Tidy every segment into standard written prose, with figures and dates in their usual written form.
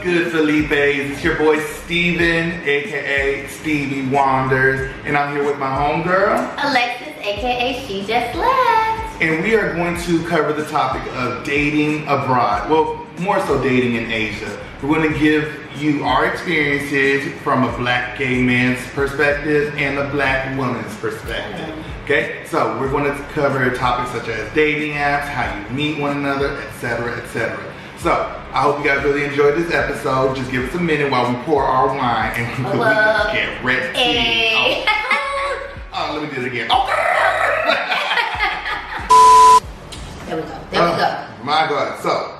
good, Felipes? It's your boy Steven, aka Stevie Wanders, and I'm here with my homegirl, Alexis, aka She Just Left. And we are going to cover the topic of dating abroad. Well, more so dating in Asia. We're going to give you our experiences from a black gay man's perspective and a black woman's perspective. Okay, so we're going to cover topics such as dating apps, how you meet one another, etc., etc. So I hope you guys really enjoyed this episode. Just give us a minute while we pour our wine and we can get ready. Hey. Oh, let me do it again. There we go. There we go. My God. So,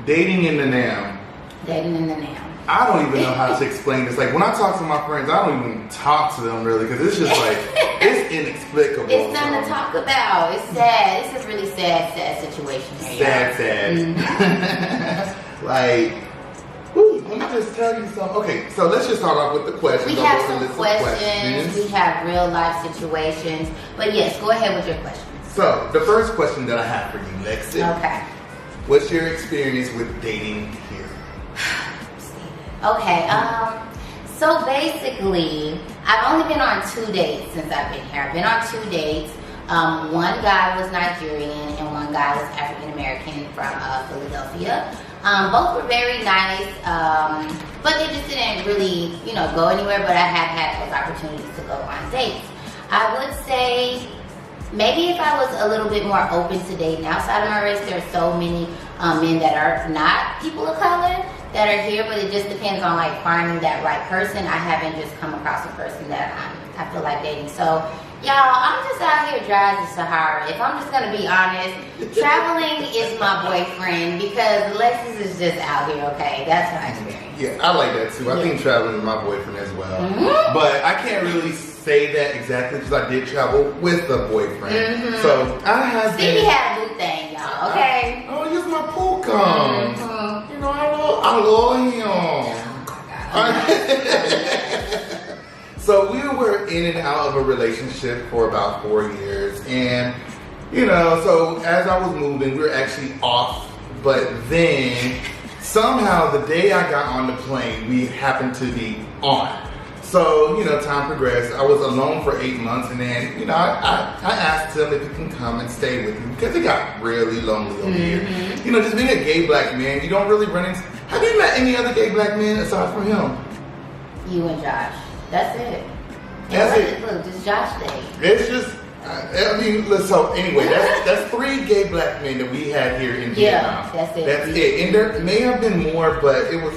dating in the now. Dating in the now. I don't even know how to explain this. Like when I talk to my friends, I don't even talk to them really because it's just like it's inexplicable. It's nothing to talk about. It's sad. This is really sad situation here. Sad. Like, whew, let me just tell you something. Okay, so let's just start off with the questions. We have some questions. We have real life situations. But yes, go ahead with your questions. So the first question that I have for you, Lexi. Okay. What's your experience with dating here? Okay, so basically, I've only been on 2 dates since I've been here. I've been on 2 dates. One guy was Nigerian and one guy was African American from Philadelphia. Both were very nice, but they just didn't really, go anywhere. But I have had those opportunities to go on dates. I would say maybe if I was a little bit more open to dating outside of my race, there are so many men that are not people of color that are here, but it just depends on like finding that right person. I haven't just come across a person that I feel like dating. So y'all, I'm just out here dry as the Sahara. If I'm just gonna be honest, traveling is my boyfriend because Alexis is just out here, okay? That's my experience. Yeah, I like that too. I think traveling is my boyfriend as well. But I can't really say that exactly because I did travel with a boyfriend. So I have Stevie had a new thing, y'all, okay? Oh, he's my pool cum. I love him. So we were in and out of a relationship for about 4 years, and so as I was moving, we were actually off. But then somehow the day I got on the plane, we happened to be on. So, time progressed. I was alone for 8 months, and then, I asked him if he can come and stay with me because it got really lonely over here. Just being a gay black man, you don't really run into... Have you met any other gay black men aside from him? You and Josh. That's it. That's it. Look, just Josh Day. It's just... so anyway, that's 3 gay black men that we had here in Vietnam. Yeah, that's it. That's it. And there may have been more, but it was...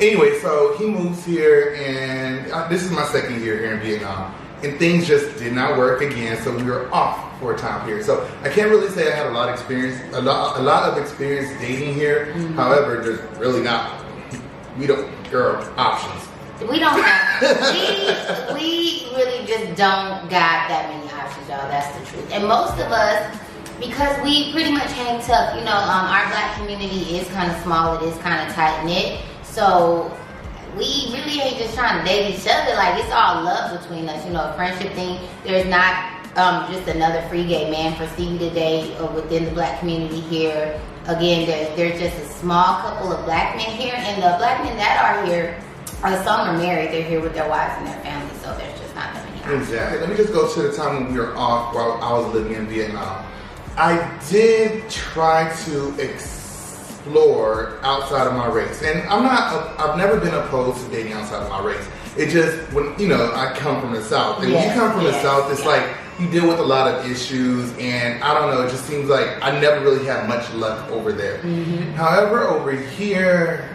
Anyway, so he moves here, and this is my 2nd year here in Vietnam, and things just did not work again, so we were off for a time here. So I can't really say I had a lot of experience dating here. However, there's really not. We don't, options. We don't have. we really just don't got that many options, y'all. That's the truth. And most of us, because we pretty much hang tough, our black community is kind of small. It is kind of tight knit. So we really ain't just trying to date each other. Like, it's all love between us, a friendship thing. There's not just another free gay man for Stevie to date within the black community here. Again, there's just a small couple of black men here, and the black men that are here, some are married. They're here with their wives and their families, so there's just not that many options. Exactly. Let me just go to the time when we were off while I was living in Vietnam. I did try to explore outside of my race, and I've never been opposed to dating outside of my race. It just, when I come from the South, and when you come from the South, it's like you deal with a lot of issues, and I don't know, it just seems like I never really had much luck over there. However, over here,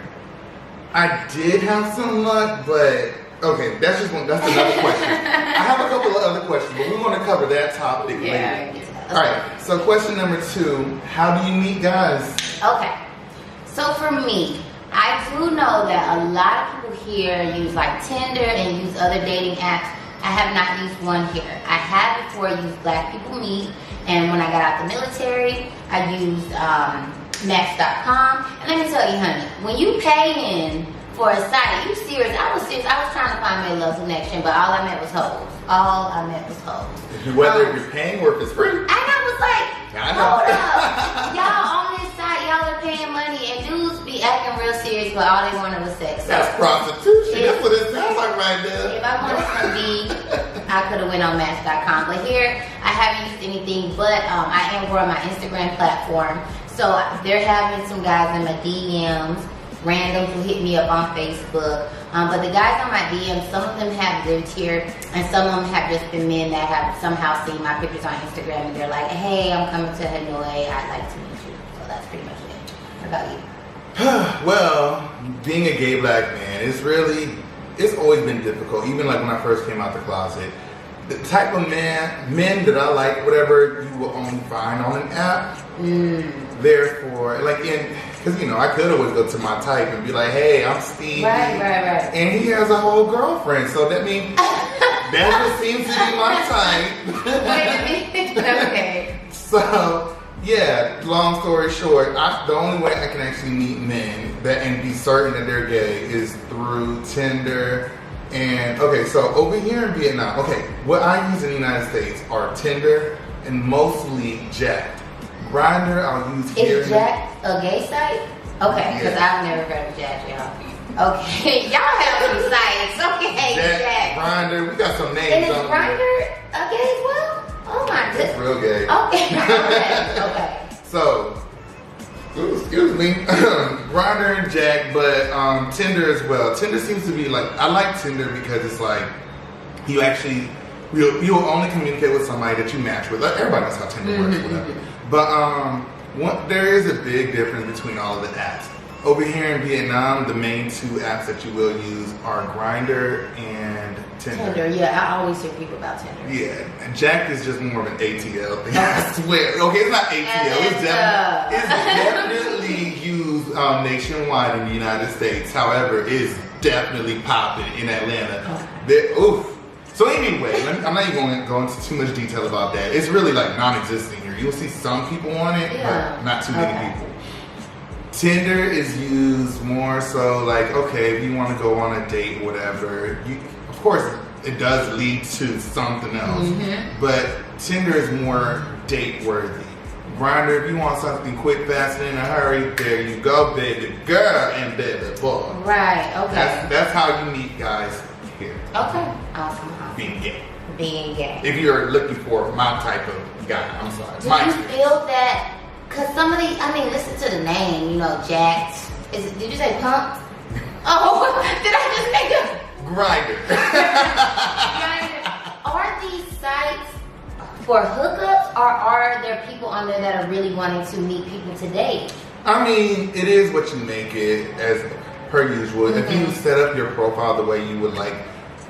I did have some luck, but okay, that's another question. I have a couple of other questions, but we're going to cover that topic later. All right, so question number 2, how do you meet guys? Okay. So for me, I do know that a lot of people here use like Tinder and use other dating apps. I have not used one here. I have before used Black People Meet, and when I got out the military, I used Match.com. And let me tell you, honey, when you pay in for a site, are you serious? I was serious. I was trying to find me a love connection, but all I met was hoes. All I met was hoes. Whether you're paying or if it's free. And I was like, hold up. Y'all on this site, y'all are paying money, and dudes be be acting real serious, but all they wanted was sex. So that's prostitution. That's what it sounds like right there. if I wanted some B, I could have went on Match.com. But here, I haven't used anything, but I am growing my Instagram platform. So they're having some guys in my DMs, randoms who hit me up on Facebook. But the guys on my DMs, some of them have lived here, and some of them have just been men that have somehow seen my pictures on Instagram, and they're like, hey, I'm coming to Hanoi, I'd like to meet you. So that's pretty much it. What about you? Well, being a gay black man, it's always been difficult. Even like when I first came out the closet, the type of men that I like, whatever, you will only find on an app. Therefore, like because I could always go to my type and be like, hey, I'm Steve. Right. And he has a whole girlfriend, so that means that just seems to be my type. Wait a minute. Okay. So, yeah, long story short, the only way I can actually meet men and be certain that they're gay is through Tinder. And, okay, so over here in Vietnam, what I use in the United States are Tinder and mostly Jack. Grindr, I'll use here. Is Jack a gay site? Okay, because I've never heard of Jack, y'all. Okay, y'all have some sites. Okay, Jack. Grindr, we got some names. And is Grindr a gay as well? Oh my goodness. It's real gay. Okay. So, excuse me, Grindr and Jack, but Tinder as well. Tinder seems to be like, I like Tinder because it's like, you'll only communicate with somebody that you match with. Everybody knows how Tinder works, whatever. But there is a big difference between all of the apps. Over here in Vietnam, the main two apps that you will use are Grindr and Tinder. Yeah, I always hear people about Tinder. Yeah, and Jack is just more of an ATL thing. I swear. Okay, it's not ATL. It's definitely used nationwide in the United States. However, it's definitely popping in Atlanta. So anyway, I'm not even going to go into too much detail about that. It's really like non-existent here. You'll see some people on it, but not too many people. Tinder is used more so like, okay, if you want to go on a date, whatever. Of course, it does lead to something else, but Tinder is more date-worthy. Grindr, if you want something quick, fast, and in a hurry, there you go, baby girl and baby boy. Right. Okay. That's how you meet guys here. Okay. Awesome. Being gay. If you're looking for my type of guy, I'm sorry. Do you feel that? Because some of these, listen to the name, Jack. Did you say pump? Oh, did I just make a Grindr? Are these sites for hookups, or are there people on there that are really wanting to meet people today? It is what you make it, as per usual. If you set up your profile the way you would like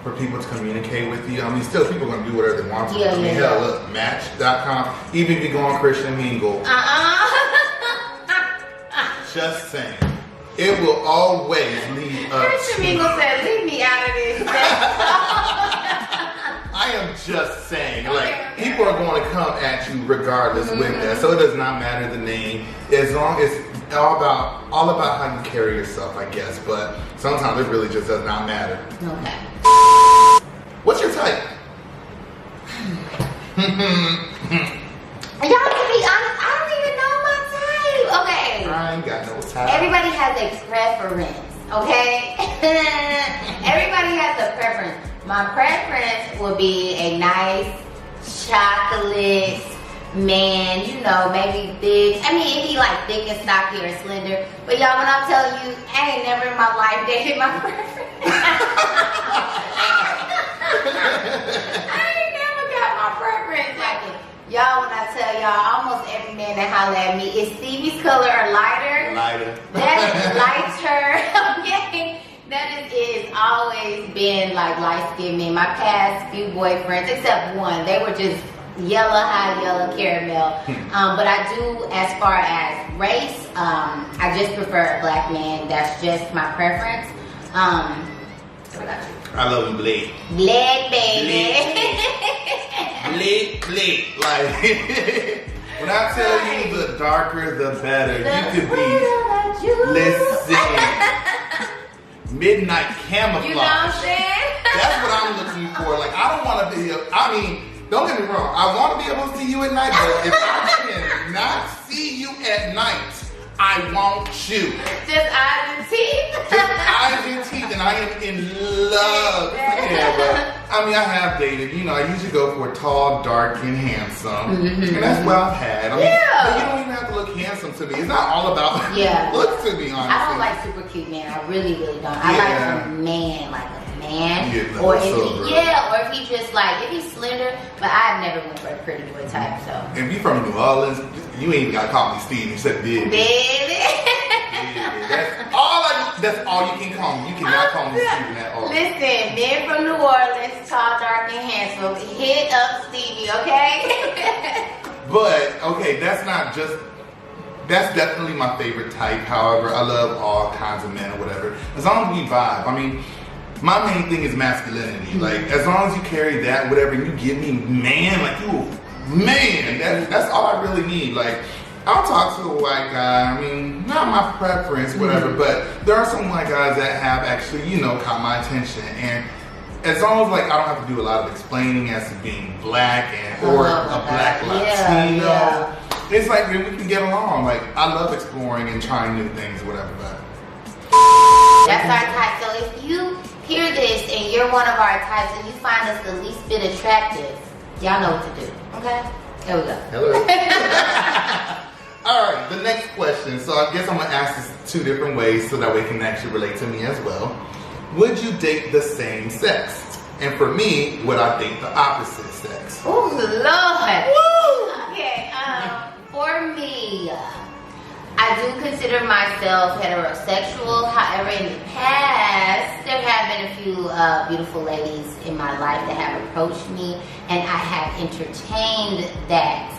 for people to communicate with you, still people are going to do whatever they want to. Hell, look, Match.com, even if you go on Christian Mingle. Just saying. It will always lead up Christian Mingle said, leave me out of this. I am just saying, people are going to come at you regardless with that. So it does not matter the name, as long as it's all about how you carry yourself, I guess. But sometimes it really just does not matter. Okay. What's your type? Y'all can be honest, I don't even know my type. Okay. I ain't got no type. Everybody has a preference, okay? Everybody has a preference. My preference would be a nice chocolate man, maybe thick. If he like thick and stocky or slender. But y'all, when I'm telling you, I ain't never in my life dated my preference. I ain't never got my preference. Y'all, when I tell y'all, almost every man that holler at me is Stevie's color or lighter. That is lighter. Okay. That is always been like light-skinned men. My past few boyfriends, except one, they were just high yellow caramel. But I do, as far as race, I just prefer a black man. That's just my preference. What about you? I love him black. Black, baby. Black. Like, when I tell you the darker, the better. You could be. Listen. Midnight camouflage. You know what I'm saying? That's what I'm looking for. Like, I don't want to be. Don't get me wrong. I want to be able to see you at night, but if I cannot see you at night, I want you. Just eyes and teeth. Just eyes and teeth, and I am in love. Yeah, but I mean, I have dated. You know, I usually go for a tall, dark, and handsome, and that's what I've had. I mean, but you don't even have to look handsome to me. It's not all about looks, to be honest. I don't like super cute men. I really, really don't. I like a man, like a man, Yeah, or if he, or if he just like if he's slender. But I've never went for a pretty boy type. So if you from New Orleans, you ain't gotta call me Steve. You said baby. Baby. That's all you can call me. You cannot call me Steve at all. Listen, men from New Orleans, tall, dark, and handsome. Hit up Stevie, okay? But okay, that's definitely my favorite type. However, I love all kinds of men or whatever. As long as we vibe. I mean, my main thing is masculinity. Like, as long as you carry that, whatever, you give me man, like you, man, that's all I really need. Like, I'll talk to a white guy. I mean, not my preference, whatever, but there are some white guys that have actually, you know, caught my attention. And as long as, like, I don't have to do a lot of explaining as to being black or a black Latino, it's like we can get along. Like, I love exploring and trying new things, whatever. But that's our type. So if you hear this and you're one of our types and you find us the least bit attractive, y'all know what to do. Okay? There we go. Hello. All right, the next question. So I guess I'm gonna ask this two different ways so that way it can actually relate to me as well. Would you date the same sex? And for me, would I date the opposite sex? Oh Lord. Woo! Okay. For me, I do consider myself heterosexual. However, in the past, there have been a few beautiful ladies in my life that have approached me, and I have entertained that.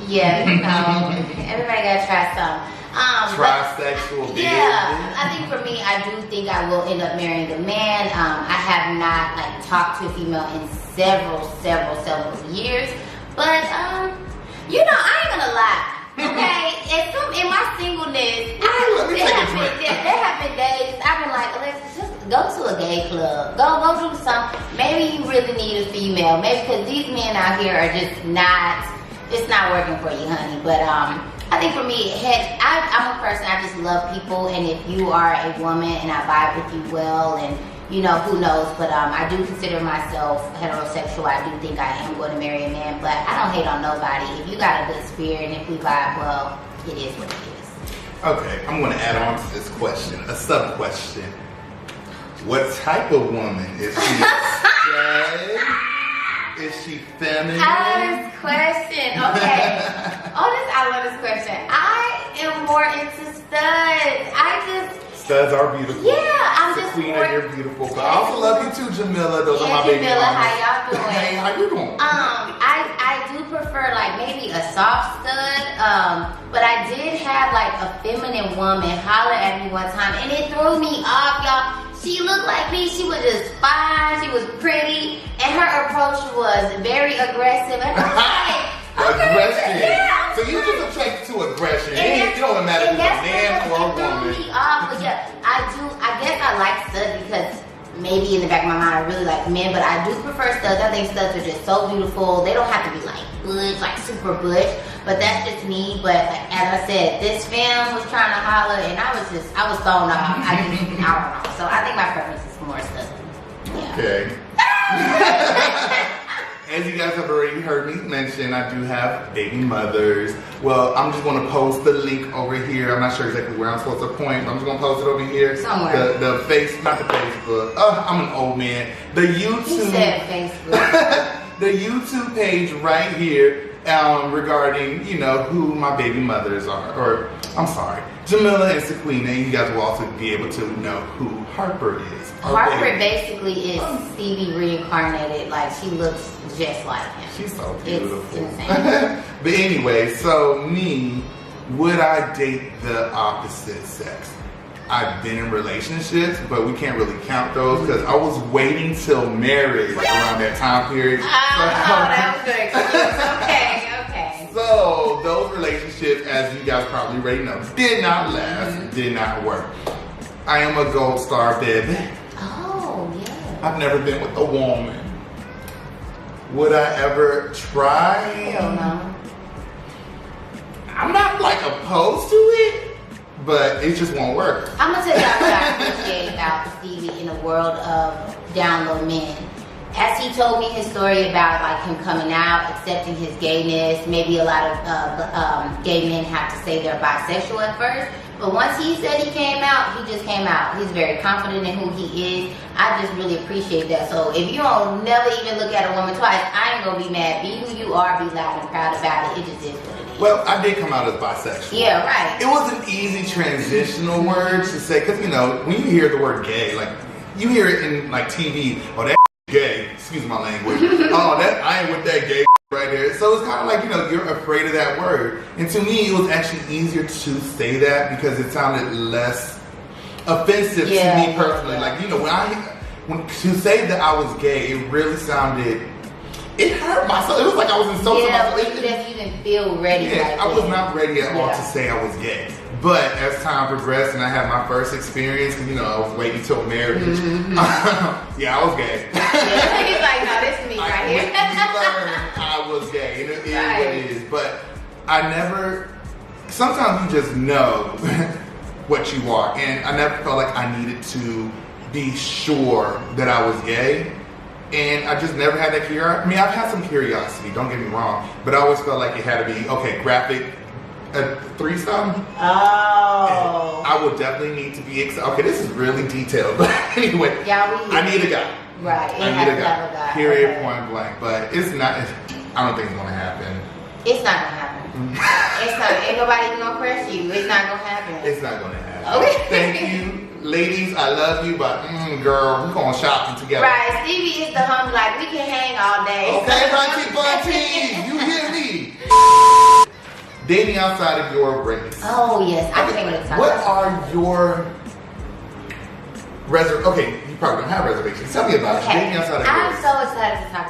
Yeah, you know, everybody gotta try some. Trisexual. Yeah, I think for me, I do think I will end up marrying a man. I have not like talked to a female in several years, but you know, I ain't gonna lie. Okay, in my singleness, there have been days I've been like, let's just go to a gay club, go do something. Maybe you really need a female, maybe because these men out here are just not. It's not working for you, honey. But I think for me, I'm a person. I just love people, and if you are a woman and I vibe with you well, and you know, who knows? But I do consider myself heterosexual. I do think I am going to marry a man, but I don't hate on nobody. If you got a good spirit and if we vibe well, it is what it is. Okay, I'm going to add on to this question, a sub question. What type of woman is she? Is she feminine? I love this question. Okay. I love this question. I am more into studs. Studs are beautiful. Yeah, I'm just Queen, more. You're beautiful. But I also love you too, Jamila. Those are my baby Jamila, mamas. how y'all doing? Hey, how you doing? I do prefer like maybe a soft stud. But I did have like a feminine woman holler at me one time, and it threw me off, y'all. She looked like me. She was just fine. She was pretty, and her approach was very aggressive. And I was like, aggression. Yeah, so you just attracted to aggression. It don't matter if it's a man or a woman. But yeah, I guess I like studs because maybe in the back of my mind I really like men, but I do prefer studs. I think studs are just so beautiful. They don't have to be like butch, like super butch. But that's just me. But like, as I said, this fam was trying to holler, and I was thrown off. I don't know. So I think my preference is more stuff. Yeah. Okay. As you guys have already heard me mention, I do have baby mothers. Well, I'm just going to post the link over here. I'm not sure exactly where I'm supposed to point, but I'm just going to post it over here. Somewhere. Not the Facebook. I'm an old man. The YouTube. He said Facebook. The YouTube page right here. Regarding, you know, who my baby mothers are, or I'm sorry, Jamila and Sequina. You guys will also be able to know who Harper is. Harper basically is Stevie reincarnated. Like, she looks just like him. She's so beautiful. It's insane. But anyway, so me, would I date the opposite sex? I've been in relationships, but we can't really count those because I was waiting till marriage around that time period. Oh, that was good. Okay. So those relationships, as you guys probably already know, did not last, did not work. I am a gold star, baby. Oh, yeah. I've never been with a woman. Would I ever try? Hell no. I I'm not like opposed to it, but it just won't work. I'm gonna tell y'all what I appreciate about Stevie in the world of down low men. As he told me his story about like him coming out, accepting his gayness, maybe a lot of gay men have to say they're bisexual at first, but once he said he came out, he just came out. He's very confident in who he is. I just really appreciate that. So if you don't never even look at a woman twice, I ain't gonna be mad. Be who you are, be loud and proud about it. It just is what it is. Well, I did come out as bisexual. Yeah, right. It was an easy transitional word to say, because, you know, when you hear the word gay, like, you hear it in, like, TV, oh, that gay, excuse my language. Oh, that I ain't with that gay right there. So it's kind of like, you know, you're afraid of that word. And to me, it was actually easier to say that because it sounded less offensive to me personally. Like, you know, when to say that I was gay, it really sounded, it hurt myself. It was like I was insulting myself. Yeah, you didn't feel ready. Yeah, I was not ready at all to say I was gay. But as time progressed and I had my first experience, because, you know, I was waiting till marriage. Yeah, I was gay. Yeah, he's like, no, this is me right here. I learned I was gay. And it is what it is. But I never, sometimes you just know what you are. And I never felt like I needed to be sure that I was gay. And I just never had that curiosity. I mean, I've had some curiosity, don't get me wrong. But I always felt like it had to be, okay, graphic, a threesome. Oh. I would definitely need to be okay, this is really detailed, but anyway, I need a guy. Right. I need a guy. Period, point blank. But it's not. I don't think it's gonna happen. It's not gonna happen. It's not. Ain't nobody even gonna press you. It's not gonna happen. It's not gonna happen. Okay. Thank you, ladies. I love you, but girl, we're going shopping together. Right. Stevie is the hum. Like we can hang all day. Okay, bunty, you hear me? Dating outside of your race. Oh yes, I can't really talk What about are your okay, you probably don't have reservations. Tell me about it. Dating outside of your I'm race. so excited to talk